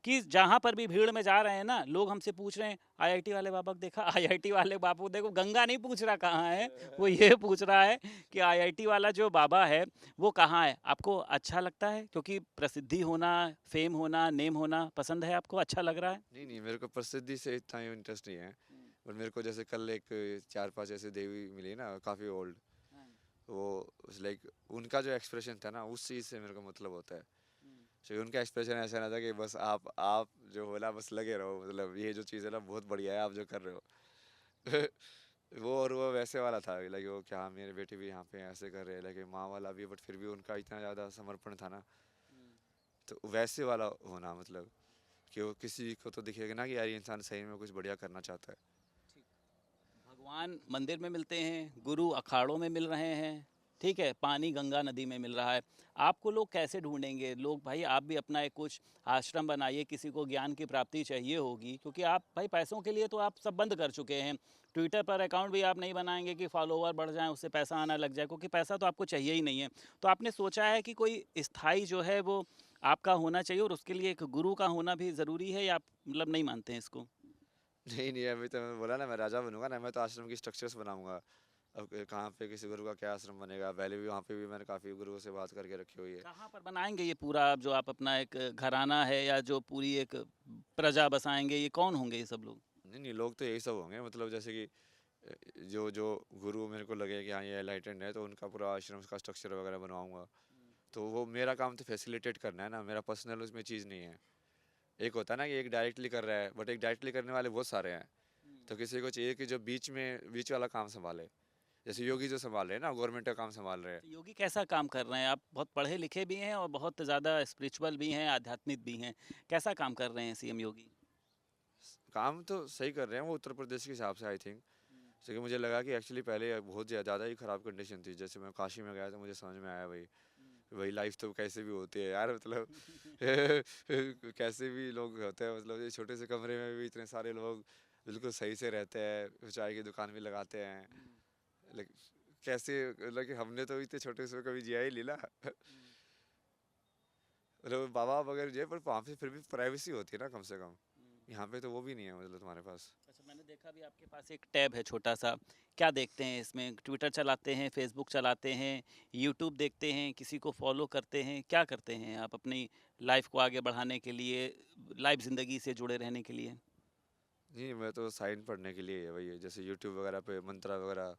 कि जहाँ पर भी भीड़ में जा रहे हैं ना, लोग हमसे पूछ रहे हैं, आईआईटी वाले बाबा को देखा? आईआईटी वाले बाबू देखो, गंगा नहीं पूछ रहा कहाँ है, वो ये पूछ रहा है कि आईआईटी वाला जो बाबा है, वो कहाँ है? आपको अच्छा लगता है? क्योंकि प्रसिद्धि होना, फेम होना, नेम होना पसंद है आपको, अच्छा लग रहा है? नहीं नहीं, मेरे को प्रसिद्धि से इतना इंटरेस्ट नहीं है। पर मेरे को जैसे कल एक 4-5 ऐसे देवी मिली ना, काफ़ी ओल्ड, वो लाइक उनका जो एक्सप्रेशन था ना, उस चीज़ से मेरे को मतलब होता है। तो उनका एक्सप्रेशन ऐसा ना था कि बस आप जो बोला बस लगे रहो, मतलब ये जो चीज़ है ना बहुत बढ़िया है, आप जो कर रहे हो। वो, और वो वैसे वाला था, लाइक वो क्या मेरे बेटे भी यहाँ पे ऐसे कर रहे हैं, लाइक माँ वाला भी, बट फिर भी उनका इतना ज़्यादा समर्पण था ना, तो वैसे वाला होना, मतलब कि वो किसी को तो दिखेगा ना कि यार ये इंसान सही में कुछ बढ़िया करना चाहता है। भगवान मंदिर में मिलते हैं, गुरु अखाड़ों में मिल रहे हैं, ठीक है, पानी गंगा नदी में मिल रहा है। आपको लोग कैसे ढूंढेंगे? लोग भाई आप भी अपना एक कुछ आश्रम बनाइए, किसी को ज्ञान की प्राप्ति चाहिए होगी, क्योंकि आप भाई पैसों के लिए तो आप सब बंद कर चुके हैं। ट्विटर पर अकाउंट भी आप नहीं बनाएंगे कि फॉलोवर बढ़ जाएं, उससे पैसा आना लग जाए, क्योंकि पैसा तो आपको चाहिए ही नहीं है। तो आपने सोचा है कि कोई स्थायी जो है वो आपका होना चाहिए, और उसके लिए एक गुरु का होना भी ज़रूरी है, या आप मतलब नहीं मानते हैं इसको? नहीं नहीं, अभी तो मैं बोला ना, मैं राजा बनूंगा ना, मैं तो आश्रम की स्ट्रक्चर्स बनाऊंगा। अब कहाँ पे किसी गुरु का क्या आश्रम बनेगा, पहले भी वहाँ पे भी मैंने काफ़ी गुरुओं से बात करके रखी हुई है। कहाँ पर बनाएंगे ये पूरा, आप जो आप अपना एक घराना है या जो पूरी एक प्रजा बसाएंगे, ये कौन होंगे ये सब लोग? नहीं नहीं, लोग तो यही सब होंगे, मतलब जैसे कि जो जो गुरु मेरे को लगे कि हाँ ये एनलाइटेंड है, तो उनका पूरा आश्रम का स्ट्रक्चर वगैरह बनवाऊंगा। तो वो मेरा काम तो फैसिलिटेट करना है ना, मेरा पर्सनल उसमें चीज़ नहीं है। एक होता है ना कि एक डायरेक्टली कर रहा है, बट एक डायरेक्टली करने वाले बहुत सारे हैं। तो किसी को चाहिए कि जो बीच वाला काम संभाले, जैसे योगी जो संभाल रहे हैं ना, गवर्नमेंट का काम संभाल रहे हैं। तो योगी कैसा काम कर रहे हैं? आप बहुत पढ़े लिखे भी हैं और बहुत ज़्यादा स्पिरिचुअल भी हैं, आध्यात्मिक भी हैं। कैसा काम कर रहे हैं सीएम योगी? काम तो सही कर रहे हैं वो, उत्तर प्रदेश के हिसाब से आई थिंक। जैसे कि मुझे लगा कि एक्चुअली पहले बहुत ज़्यादा ही ख़राब कंडीशन थी। जैसे मैं काशी में गया तो मुझे समझ में आया भाई, वही लाइफ तो कैसे भी होती है यार, मतलब कैसे भी लोग होते हैं, मतलब ये छोटे से कमरे में भी इतने सारे लोग बिल्कुल सही से रहते हैं, चाय की दुकान भी लगाते हैं। लेकिन कैसे, मतलब कि हमने तो इतने छोटे से कभी जिया ही लीला मतलब बाबा वगैरह जो है, पर वहाँ पे फिर भी प्राइवेसी होती है ना कम से कम। यहाँ पे तो वो भी नहीं है, मतलब तुम्हारे पास। अच्छा, मैंने देखा भी आपके पास एक टैब है छोटा सा। क्या देखते हैं इसमें? ट्विटर चलाते हैं, फेसबुक चलाते हैं, यूट्यूब देखते हैं, किसी को फॉलो करते हैं, क्या करते हैं आप अपनी लाइफ को आगे बढ़ाने के लिए, लाइफ ज़िंदगी से जुड़े रहने के लिए? नहीं, मैं तो साइन पढ़ने के लिए वही है, जैसे यूट्यूब वगैरह पे मंत्रा वगैरह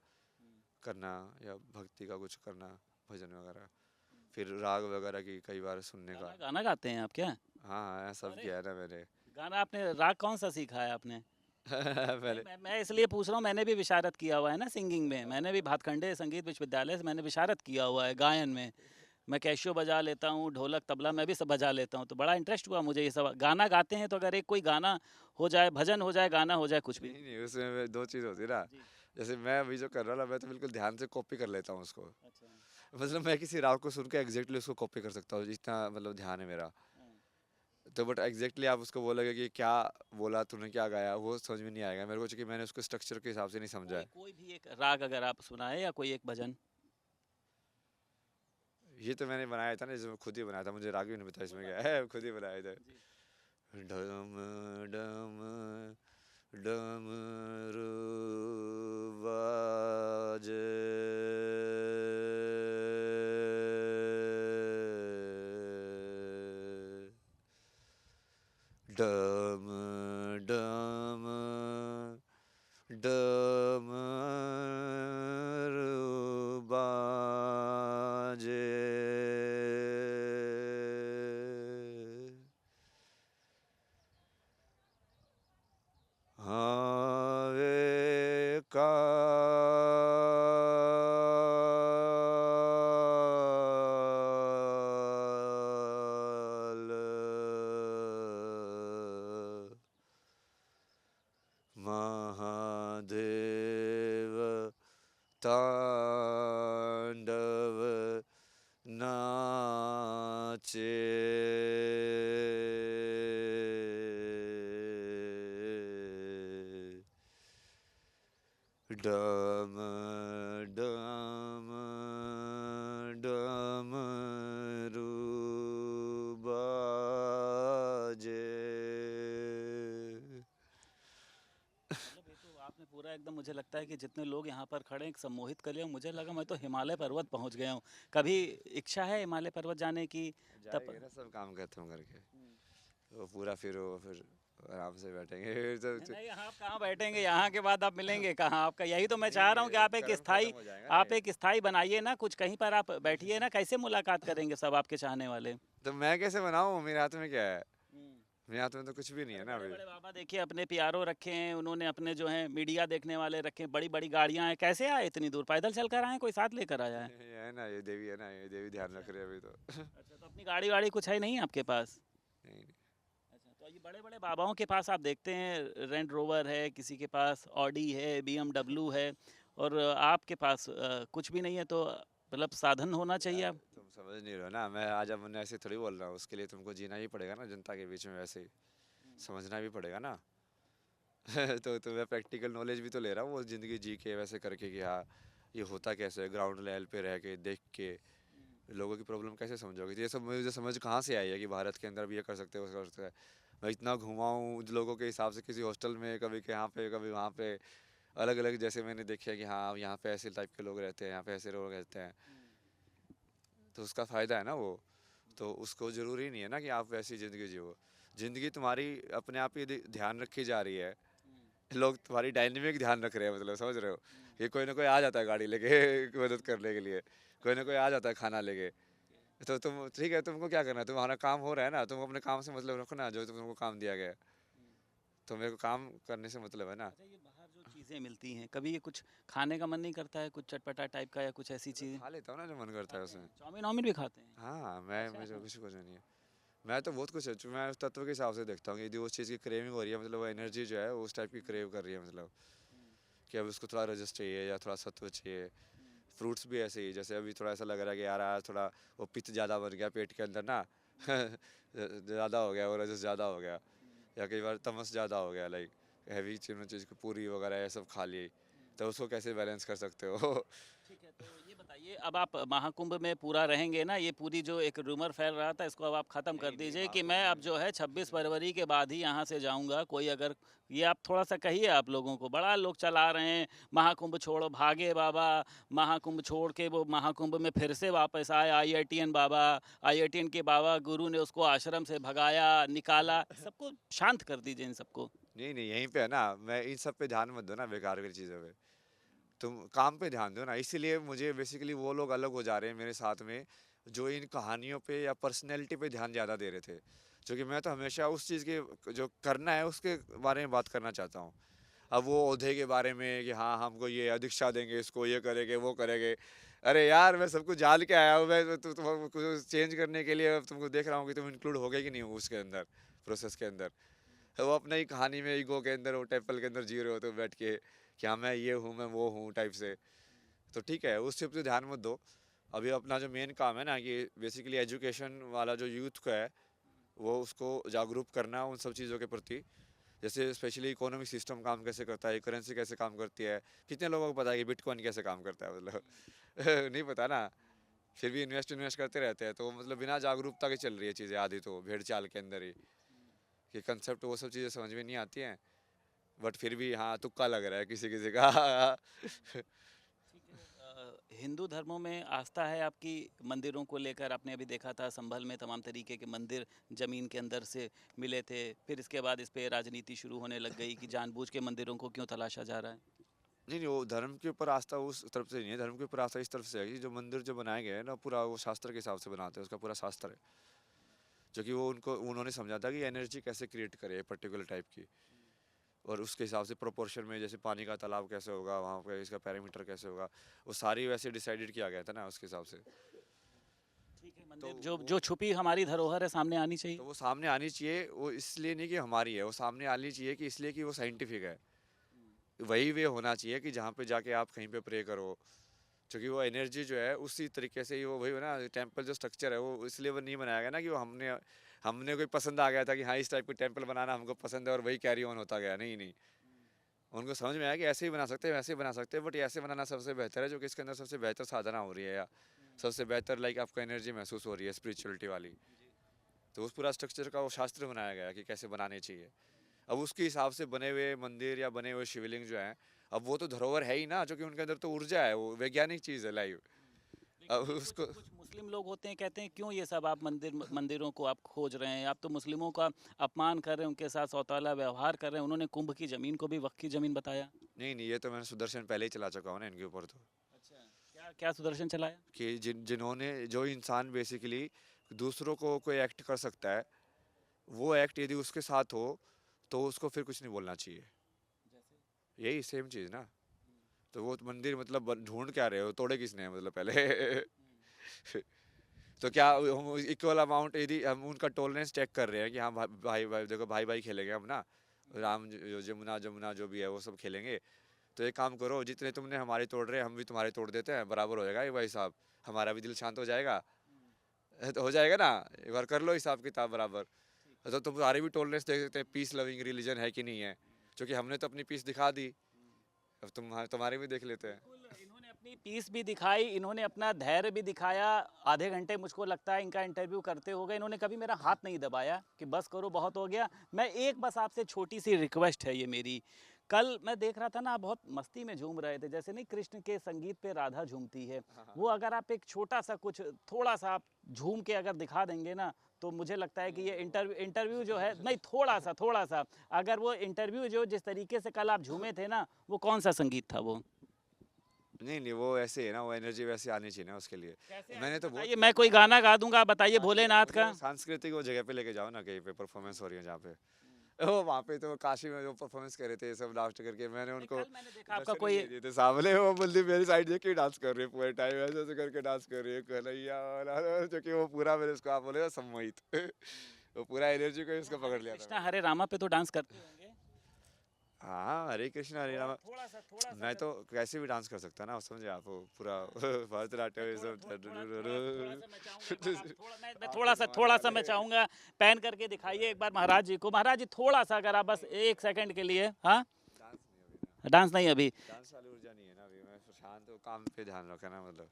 करना, या भक्ति का कुछ करना, भजन वगैरह, फिर राग वगैरह की कई बार सुनने का। गाना गाना गाते हैं आप क्या? हाँ हाँ, सब अरे, किया है ना मैंने। गाना आपने राग कौन सा सीखा है आपने? नहीं, पहले। मैं इसलिए पूछ रहा हूँ, मैंने भी विशारद किया हुआ है ना सिंगिंग में। मैंने भी भातखंडे संगीत विश्वविद्यालय से मैंने विशारद किया हुआ है गायन में। मैं कैशियो बजा लेता हूँ, ढोलक तबला मैं भी सब बजा लेता हूँ, तो बड़ा इंटरेस्ट हुआ मुझे ये सब। गाना गाते हैं तो अगर एक कोई गाना हो जाए, भजन हो जाए, गाना हो जाए, कुछ भी। नहीं नहीं, उसमें दो चीज़ होती है ना। जी। जैसे मैं अभी जो कर रहा हूँ ना, मैं तो बिल्कुल ध्यान से कॉपी कर लेता हूँ उसको। अच्छा। मतलब मैं किसी राग को सुन के एग्जैक्टली उसको कॉपी कर सकता हूँ, जितना मतलब ध्यान है मेरा। हाँ। तो बट एग्जैक्टली आप उसको बोलोगे कि क्या बोला तूने, क्या गाया, वो समझ में नहीं आएगा मेरे को, क्योंकि मैंने उसको स्ट्रक्चर के हिसाब से नहीं समझा कोई है। कोई भी एक राग अगर आप सुनाए, या कोई एक भजन। ये तो मैंने बनाया था ना, जिसमें खुद ही बनाया था, मुझे राग भी नहीं पता कोई इसमें क्या बात नहीं। है, खुद ही बनाया था। जी। डम डम डमरू बाजे, डम डम डमरू बाजे, आवे काल, महादेव तांडव नाचे, डम डम डमरू बाजे। मतलब ये तो आपने पूरा एकदम, मुझे लगता है कि जितने लोग यहाँ पर खड़े हैं सम्मोहित कर लिया। मुझे लगा मैं तो हिमालय पर्वत पहुँच गया हूँ। कभी इच्छा है हिमालय पर्वत जाने की? तब जाएंगे ना, सब काम खत्म करके, वो पूरा फिर वो फिर आराम से बैठेंगे फिर नहीं तो। नहीं, यहाँ आप कहाँ बैठेंगे? यहाँ के बाद आप मिलेंगे कहाँ? आपका यही तो मैं चाह नहीं, रहा हूँ कि ये आप एक कर्म खत्म स्थायी, हो जाएगा ना आप ये। एक स्थायी बनाइए ना कुछ, कहीं पर आप बैठिए ना, कैसे मुलाकात करेंगे सब आपके चाहने वाले? तो मैं कैसे बनाऊँ, मेरे हाथ में क्या है, मेरे हाथ में तो कुछ भी नहीं है अरे ना बड़े अभी। बड़े बाबा देखिए, अपने पीआरओ रखे हैं उन्होंने, अपने जो हैं मीडिया देखने वाले रखे हैं, बड़ी बड़ी गाड़ियाँ हैं। कैसे आए इतनी दूर? पैदल चल कर आए, कोई साथ लेकर आया है? ये है ना, ये देवी है ना, ये देवी ध्यान अच्छा। रख रही है अभी तो। अच्छा, तो अपनी गाड़ी वाड़ी कुछ है नहीं आपके पास? नहीं नहीं। अच्छा, तो ये बड़े-बड़े बाबाओं के पास आप देखते हैं रेंज रोवर है, किसी के पास ऑडी है, बीएमडब्ल्यू है और आपके पास कुछ भी नहीं है तो मतलब साधन होना चाहिए यार आप तुम समझ नहीं रहे हो ना, मैं आज अब ऐसे थोड़ी बोल रहा हूँ, उसके लिए तुमको जीना ही पड़ेगा ना जनता के बीच में, वैसे ही समझना भी पड़ेगा ना। तो मैं प्रैक्टिकल नॉलेज भी तो ले रहा हूँ, वो ज़िंदगी जी के वैसे करके कि हाँ ये होता कैसे है, ग्राउंड लेवल पे रह के देख के लोगों की प्रॉब्लम कैसे समझोगे। तो ये सब मुझे समझ कहाँ से आई है कि भारत के अंदर भी ये कर सकते हो, वो कर सकते हैं। मैं इतना घुमा हूँ लोगों के हिसाब से, किसी हॉस्टल में कभी के यहाँ पे कभी वहाँ पे, अलग अलग जैसे मैंने देखे कि हाँ यहाँ पे ऐसे टाइप के लोग रहते हैं, यहाँ पे ऐसे लोग रहते हैं, तो उसका फ़ायदा है ना वो। तो उसको ज़रूरी नहीं है ना कि आप वैसी ज़िंदगी जियो। ज़िंदगी तुम्हारी अपने आप ही ध्यान रखी जा रही है, लोग तुम्हारी डायनेमिक ध्यान रख रहे हैं, मतलब समझ रहे हो कि कोई ना कोई आ जाता है गाड़ी लेके मदद करने के लिए, कोई ना कोई आ जाता है खाना लेके। तो तुम ठीक है, तुमको क्या करना है, तुम्हारा काम हो रहा है ना, तुम अपने काम से मतलब रखो ना, जो तुमको काम दिया गया है। तो मेरे को काम करने से मतलब है ना। अच्छा ये बाहर जो चीज़ें मिलती हैं कभी ये कुछ खाने का मन नहीं करता है कुछ चटपटा टाइप का या कुछ ऐसी मतलब चीज़ें खा लेता हूँ ना जो मन करता है खाते उसमें। हैं चाउमीन वाउमीन भी खाते हैं हाँ मैं, अच्छा मुझे कुछ नहीं है। मैं तो बहुत कुछ है, मैं उस तत्व के हिसाब से देखता हूँ कि यदि उस चीज़ की क्रेविंग हो रही है, मतलब वो एनर्जी जो है वो उस टाइप की क्रेव कर रही है, मतलब कि अब उसको थोड़ा रजस चाहिए या थोड़ा सत्व चाहिए। फ्रूट्स भी ऐसे ही, जैसे अभी थोड़ा ऐसा लग रहा है कि यार आज थोड़ा वो पित्त ज़्यादा बन गया पेट के अंदर ना ज़्यादा हो गया, वो रजस ज़्यादा हो गया, या कई बार तमस ज़्यादा हो गया, लाइक हैवी चीज़ को पूरी वगैरह ये सब खा ली, तो उसको कैसे बैलेंस कर सकते हो। ठीक है, तो ये बताइए अब आप महाकुंभ में पूरा रहेंगे ना? ये पूरी जो एक रूमर फैल रहा था इसको अब आप ख़त्म कर नहीं नहीं दीजिए कि महाकुंभ मैं अब में, जो है 26 फरवरी के बाद ही यहाँ से जाऊँगा। कोई अगर ये आप थोड़ा-सा कहिए आप लोगों को, बड़ा लोग चला रहे हैं, महाकुंभ छोड़ो भागे बाबा, महाकुंभ छोड़ के वो महाकुंभ में फिर से वापस आए आईआईटीएन बाबा, आईआईटीएन के बाबा गुरु ने उसको आश्रम से भगाया, निकाला। सबको शांत कर दीजिए इन सबको। नहीं नहीं यहीं पे है ना, मैं इन सब पे ध्यान मत दो ना बेकार की चीज़ों पे, तुम काम पे ध्यान दो ना। इसीलिए मुझे बेसिकली वो लोग अलग हो जा रहे हैं मेरे साथ में, जो इन कहानियों पे या पर्सनैलिटी पे ध्यान ज़्यादा दे रहे थे, क्योंकि मैं तो हमेशा उस चीज़ के जो करना है उसके बारे में बात करना चाहता हूँ। अब वो ओहदे के बारे में कि हाँ हमको ये दीक्षा देंगे, इसको ये करेंगे वो करेंगे, अरे यार मैं सब कुछ जान के आया हूँ, मैं तुम कुछ चेंज करने के लिए अब तुमको देख रहा हूँ कि तुम इंक्लूड हो गए कि नहीं हो उसके अंदर, प्रोसेस के अंदर। वो अपना ही कहानी में ईगो के अंदर वो टेम्पल के अंदर जी रहे होते हो बैठ के, क्या मैं ये हूँ मैं वो हूँ टाइप से। तो ठीक है उस चीज़ पे ध्यान मत दो। अभी अपना जो मेन काम है ना कि बेसिकली एजुकेशन वाला जो यूथ का है, वो उसको जागरूक करना उन सब चीज़ों के प्रति। जैसे स्पेशली इकोनॉमिक सिस्टम काम कैसे करता है, करेंसी कैसे काम करती है, कितने लोगों को पता है कि बिटकॉइन कैसे काम करता है, मतलब नहीं पता ना, फिर भी इन्वेस्ट इन्वेस्ट करते रहते हैं। तो मतलब बिना जागरूकता के चल रही है चीज़ें आदि, तो भेड़ चाल के अंदर ही कि कंसेप्ट वो सब चीज़ें समझ में नहीं आती हैं, बट फिर भी हाँ तुक्का लग रहा है किसी किसी का। ठीक है हिंदू धर्मों में आस्था है आपकी मंदिरों को लेकर आपने अभी देखा था संभल में तमाम तरीके के मंदिर जमीन के अंदर से मिले थे फिर इसके बाद इस पे राजनीति शुरू होने लग गई कि जानबूझ के मंदिरों को क्यों तलाशा जा रहा है नहीं नहीं वो धर्म के ऊपर आस्था उस तरफ से नहीं है, धर्म के ऊपर आस्था इस तरफ से है कि जो मंदिर जो बनाए गए हैं ना पूरा वो शास्त्र के हिसाब से बनाते हैं, उसका पूरा शास्त्र है, जो कि वो उनको उन्होंने समझा था कि एनर्जी कैसे क्रिएट करे पर्टिकुलर टाइप की, और उसके हिसाब से प्रोपोर्शन में जैसे पानी का तालाब कैसे होगा वहाँ पे, इसका पैरामीटर कैसे होगा, वो सारी वैसे डिसाइडेड किया गया था ना उसके हिसाब से। ठीक है तो मंदिर जो वो जो छुपी हमारी धरोहर है सामने आनी चाहिए तो वो सामने आनी चाहिए, वो इसलिए नहीं कि हमारी है, वो सामने आनी चाहिए कि इसलिए कि वो साइंटिफिक है। वही वे होना चाहिए कि जहाँ पे जाके आप कहीं पे प्रे करो, क्योंकि वो एनर्जी जो है उसी तरीके से ही वो वही ना, टेम्पल जो स्ट्रक्चर है वो इसलिए वो नहीं बनाया गया ना कि वो हमने हमने कोई पसंद आ गया था कि हाँ इस टाइप का टेम्पल बनाना हमको पसंद है और वही कैरी ऑन होता गया, नहीं नहीं। उनको समझ में आया कि ऐसे ही बना सकते हैं वैसे ही बना सकते हैं, बट ऐसे बनाना सबसे बेहतर है जो कि इसके अंदर सबसे बेहतर साधना हो रही है, या सबसे बेहतर लाइक आपको एनर्जी महसूस हो रही है स्पिरिचुअलिटी वाली। तो उस पूरा स्ट्रक्चर का वो शास्त्र बनाया गया है कि कैसे बनाने चाहिए। अब उसके हिसाब से बने हुए मंदिर या बने हुए शिवलिंग जो हैं, अब वो तो धरोहर है ही ना, जो कि उनके अंदर तो ऊर्जा है, वो वैज्ञानिक चीज़ है लाइव। लेकिन अब ये कुछ उसको कुछ मुस्लिम लोग होते हैं कहते हैं क्यों ये सब आप मंदिरों को आप खोज रहे हैं आप तो मुस्लिमों का अपमान कर रहे हैं उनके साथ सौतेला व्यवहार कर रहे हैं उन्होंने कुंभ की ज़मीन को भी वक्फ की ज़मीन बताया नहीं नहीं ये तो मैंने सुदर्शन पहले ही चला चुका हूँ ना इनके ऊपर, तो अच्छा क्या क्या सुदर्शन चलाया कि जिन्होंने जो इंसान बेसिकली दूसरों को कोई एक्ट कर सकता है, वो एक्ट यदि उसके साथ हो तो उसको फिर कुछ नहीं बोलना चाहिए। जैसे यही सेम चीज़ ना। तो वो मंदिर मतलब ढूंढ क्या रहे हो, तोड़े किसने है मतलब पहले। तो क्या हम इक्वल अमाउंट यदि हम उनका टॉलरेंस चेक कर रहे हैं कि हाँ भाई भाई देखो भाई भाई खेलेंगे हम ना, जमुना जमुना जो भी है वो सब खेलेंगे, तो एक काम करो जितने तुमने हमारे तोड़ रहे हैं हम भी तुम्हारे तोड़ देते हैं, बराबर हो जाएगा ये भाई साहब, हमारा भी दिल शांत हो जाएगा। तो हो जाएगा ना, एक बार कर लो हिसाब किताब बराबर। तो तुम्हारी भी टॉलरेंस देख सकते हैं, पीस लविंग रिलीजन है कि नहीं है, क्योंकि हमने तो अपनी पीस दिखा दी, अब तुम्हारे भी देख लेते हैं। बिल्कुल, इन्होंने अपनी पीस भी दिखाई, इन्होंने अपना धैर्य भी दिखाया। आधे घंटे मुझको लगता है इनका इंटरव्यू करते हो गए, इन्होंने कभी मेरा हाथ नहीं दबाया कि बस करो बहुत हो गया। मैं एक बस आपसे छोटी सी रिक्वेस्ट है ये मेरी, कल मैं देख रहा था ना आप बहुत मस्ती में झूम रहे थे, जैसे नहीं कृष्ण के संगीत पे राधा झूमती है, वो अगर आप एक छोटा सा कुछ थोड़ा सा आप झूम के अगर दिखा देंगे ना, तो मुझे लगता है कि ये इंटरव्यू जो है नहीं, थोड़ा सा अगर वो इंटरव्यू जो जिस तरीके से कल आप झूमे थे ना, वो कौन सा संगीत था वो? नहीं नहीं, वो ऐसे है ना, वो एनर्जी वैसे आनी चाहिए ना उसके लिए। मैंने तो बताइए, मैं कोई गाना गा दूंगा, बताइए भोलेनाथ का। सांस्कृतिक वो जगह पे लेके जाओ ना, कहीं पे परफॉर्मेंस हो रही है जहाँ पे, वो वहाँ पे तो काशी में जो परफॉर्मेंस कर रहे थे ये सब लास्ट करके, मैंने उनको कल मैंने देखा आपका दर्शन ही कोई नहीं दिए थे सामने, वो बल्दी मेरी साइड देख के डांस कर रही है पूरे टाइम, ऐसे ऐसे करके डांस कर रही है कन्हैया वाला, जो कि वो पूरा मेरे उसको आप बोले सम्मोहित वो पूरा एनर्जी को इसको पकड़ लिया कृष्णा था। हरे रामा पे तो डांस करते होंगे। हाँ, हरे कृष्ण हरे राम। थोड़ा सा मैं तो कैसे भी डांस कर सकता ना, समझे आप, वो पूरा भरतनाट्यम ये सब। थोड़ा सा मैं चाहूंगा पैन करके दिखाइए एक बार महाराज जी को। महाराज जी थोड़ा सा अगर आप बस एक सेकंड के लिए, हाँ डांस नहीं अभी। डांस वाली ऊर्जा नहीं है ना अभी, मैं शांत हूँ, काम पे ध्यान रखा ना, मतलब।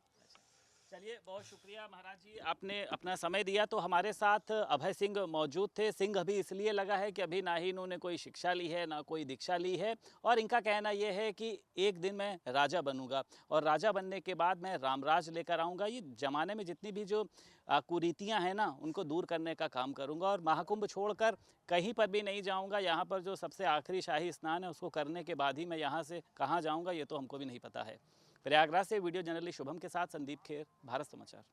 चलिए, बहुत शुक्रिया महाराज जी, आपने अपना समय दिया। तो हमारे साथ अभय सिंह मौजूद थे। सिंह अभी इसलिए लगा है कि अभी ना ही इन्होंने कोई शिक्षा ली है ना कोई दीक्षा ली है, और इनका कहना यह है कि एक दिन मैं राजा बनूंगा और राजा बनने के बाद मैं रामराज लेकर आऊँगा। ये ज़माने में जितनी भी जो कुरीतियाँ हैं ना, उनको दूर करने का काम करूँगा, और महाकुंभ छोड़कर कहीं पर भी नहीं जाऊँगा। यहाँ पर जो सबसे आखिरी शाही स्नान है उसको करने के बाद ही मैं यहाँ से कहाँ जाऊँगा ये तो हमको भी नहीं पता है। प्रयागराज से वीडियो जर्नलिस्ट शुभम के साथ संदीप खेर, भारत समाचार।